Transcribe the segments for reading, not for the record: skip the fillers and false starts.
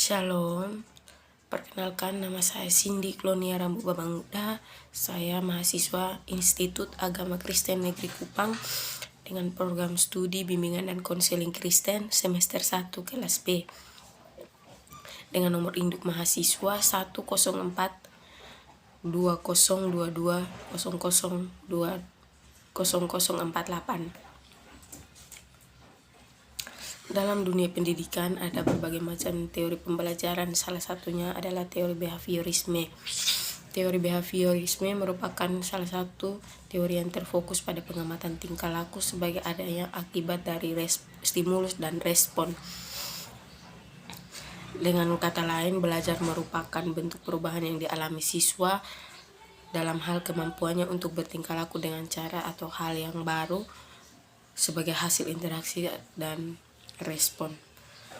Shalom, perkenalkan nama saya Cindy Klonia Rambu Babangda. Saya mahasiswa Institut Agama Kristen Negeri Kupang dengan program studi bimbingan dan konseling Kristen semester 1 kelas B dengan nomor induk mahasiswa 104 2022 0048. Dalam dunia pendidikan ada berbagai macam teori pembelajaran, salah satunya adalah teori behaviorisme. Teori behaviorisme merupakan salah satu teori yang terfokus pada pengamatan tingkah laku sebagai adanya akibat dari stimulus dan respon. Dengan kata lain, belajar merupakan bentuk perubahan yang dialami siswa dalam hal kemampuannya untuk bertingkah laku dengan cara atau hal yang baru sebagai hasil interaksi dan respon.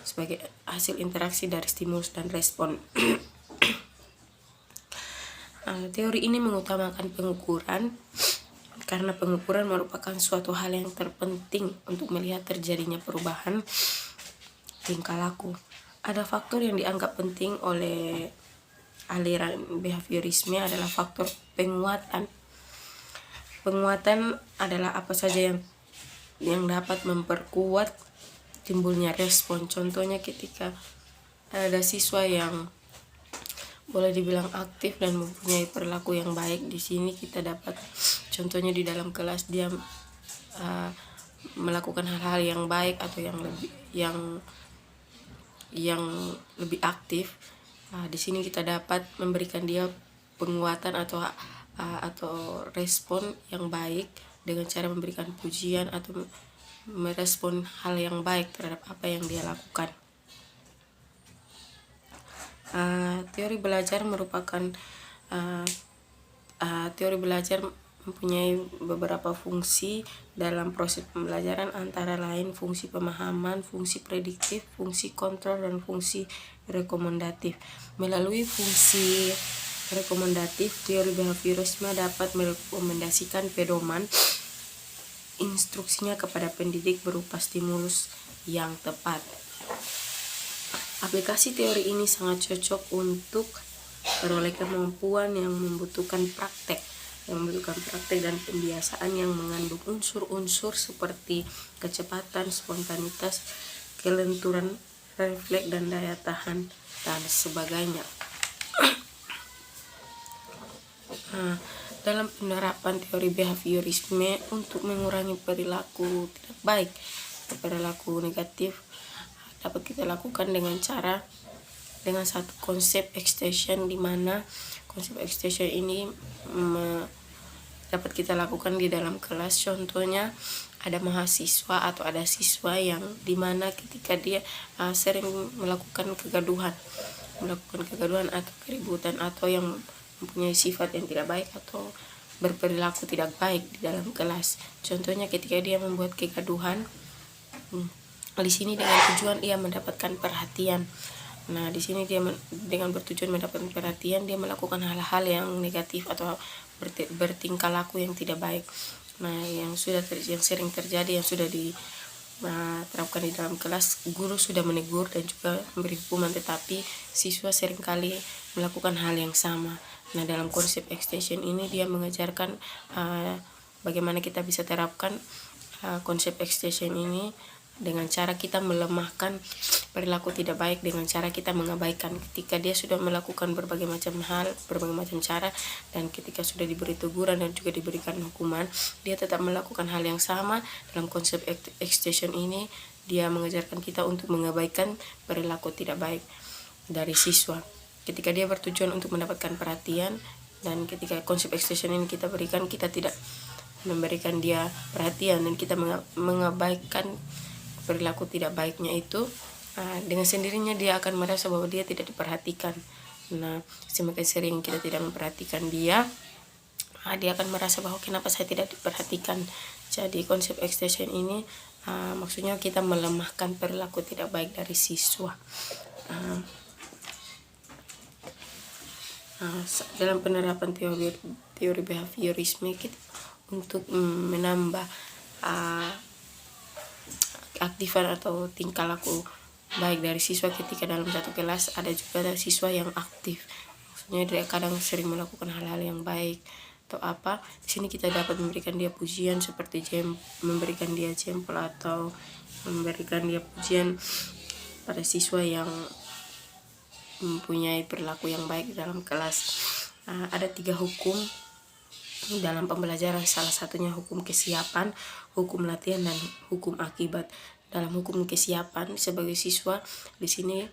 Sebagai hasil interaksi dari stimulus dan respon. Teori ini mengutamakan pengukuran karena pengukuran merupakan suatu hal yang terpenting untuk melihat terjadinya perubahan tingkah laku. Ada faktor yang dianggap penting oleh aliran behaviorisme adalah faktor penguatan. Penguatan adalah apa saja yang dapat memperkuat timbulnya respon. Contohnya ketika ada siswa yang boleh dibilang aktif dan mempunyai perilaku yang baik, di sini kita dapat contohnya di dalam kelas dia melakukan hal-hal yang baik atau yang lebih aktif. Di sini kita dapat memberikan dia penguatan atau respon yang baik dengan cara memberikan pujian atau merespon hal yang baik terhadap apa yang dia lakukan. Teori belajar mempunyai beberapa fungsi dalam proses pembelajaran, antara lain fungsi pemahaman, fungsi prediktif, fungsi kontrol, dan fungsi rekomendatif. Melalui fungsi rekomendatif, teori behaviorisme dapat merekomendasikan pedoman instruksinya kepada pendidik berupa stimulus yang tepat. Aplikasi teori ini sangat cocok untuk peroleh kemampuan yang membutuhkan praktek dan pembiasaan yang mengandung unsur-unsur seperti kecepatan, spontanitas, kelenturan, refleks, dan daya tahan, dan sebagainya. Dalam penerapan teori behaviorisme untuk mengurangi perilaku tidak baik atau perilaku negatif dapat kita lakukan dengan satu konsep extension, di mana konsep extension ini dapat kita lakukan di dalam kelas. Contohnya ada mahasiswa atau ada siswa yang dimana ketika dia sering melakukan kegaduhan atau keributan atau yang mempunyai sifat yang tidak baik atau berperilaku tidak baik di dalam kelas. Contohnya ketika dia membuat kegaduhan, di sini dengan tujuan ia mendapatkan perhatian. Nah, di sini dia dengan bertujuan mendapatkan perhatian, dia melakukan hal-hal yang negatif atau bertingkah laku yang tidak baik. Nah, yang sering terjadi, yang sudah diterapkan di dalam kelas, guru sudah menegur dan juga memberi hukuman, tetapi siswa seringkali melakukan hal yang sama. Nah, dalam konsep extension ini dia mengajarkan bagaimana kita bisa terapkan konsep extension ini dengan cara kita melemahkan perilaku tidak baik, dengan cara kita mengabaikan ketika dia sudah melakukan berbagai macam hal, berbagai macam cara, dan ketika sudah diberi teguran dan juga diberikan hukuman, dia tetap melakukan hal yang sama. Dalam konsep extension ini dia mengajarkan kita untuk mengabaikan perilaku tidak baik dari siswa ketika dia bertujuan untuk mendapatkan perhatian. Dan ketika konsep extension ini kita berikan, kita tidak memberikan dia perhatian dan kita mengabaikan perilaku tidak baiknya itu, dengan sendirinya dia akan merasa bahwa dia tidak diperhatikan. Nah, semakin sering kita tidak memperhatikan dia akan merasa bahwa kenapa saya tidak diperhatikan. Jadi konsep extension ini maksudnya kita melemahkan perilaku tidak baik dari siswa. Dalam penerapan teori behaviorisme kita untuk menambah keaktifan atau tingkah laku baik dari siswa ketika dalam satu kelas, ada juga dari siswa yang aktif. Maksudnya dia kadang sering melakukan hal-hal yang baik atau apa. Di sini kita dapat memberikan dia pujian seperti memberikan dia jempol atau memberikan dia pujian pada siswa yang mempunyai perilaku yang baik dalam kelas. Ada 3 hukum dalam pembelajaran, salah satunya hukum kesiapan, hukum latihan, dan hukum akibat. Dalam hukum kesiapan, sebagai siswa di sini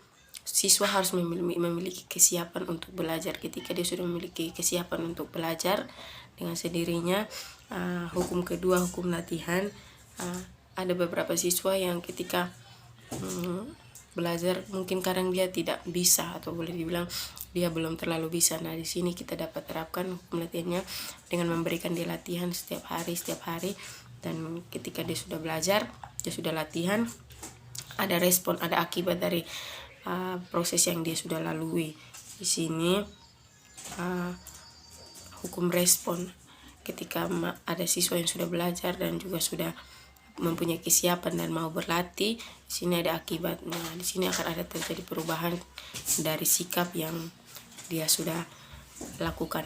siswa harus memiliki kesiapan untuk belajar. Ketika dia sudah memiliki kesiapan untuk belajar dengan sendirinya, hukum kedua, hukum latihan, ada beberapa siswa yang ketika belajar mungkin kadang dia tidak bisa atau boleh dibilang dia belum terlalu bisa. Nah, di sini kita dapat terapkan hukum latihannya dengan memberikan dia latihan setiap hari, dan ketika dia sudah belajar, dia sudah latihan, ada respon, ada akibat dari proses yang dia sudah lalui. Di sini hukum respon, ketika ada siswa yang sudah belajar dan juga sudah mempunyai kesiapan dan mau berlatih, di sini ada akibat. Nah, di sini akan ada terjadi perubahan dari sikap yang dia sudah lakukan.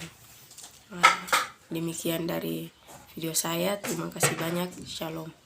Demikian dari video saya. Terima kasih banyak. Shalom.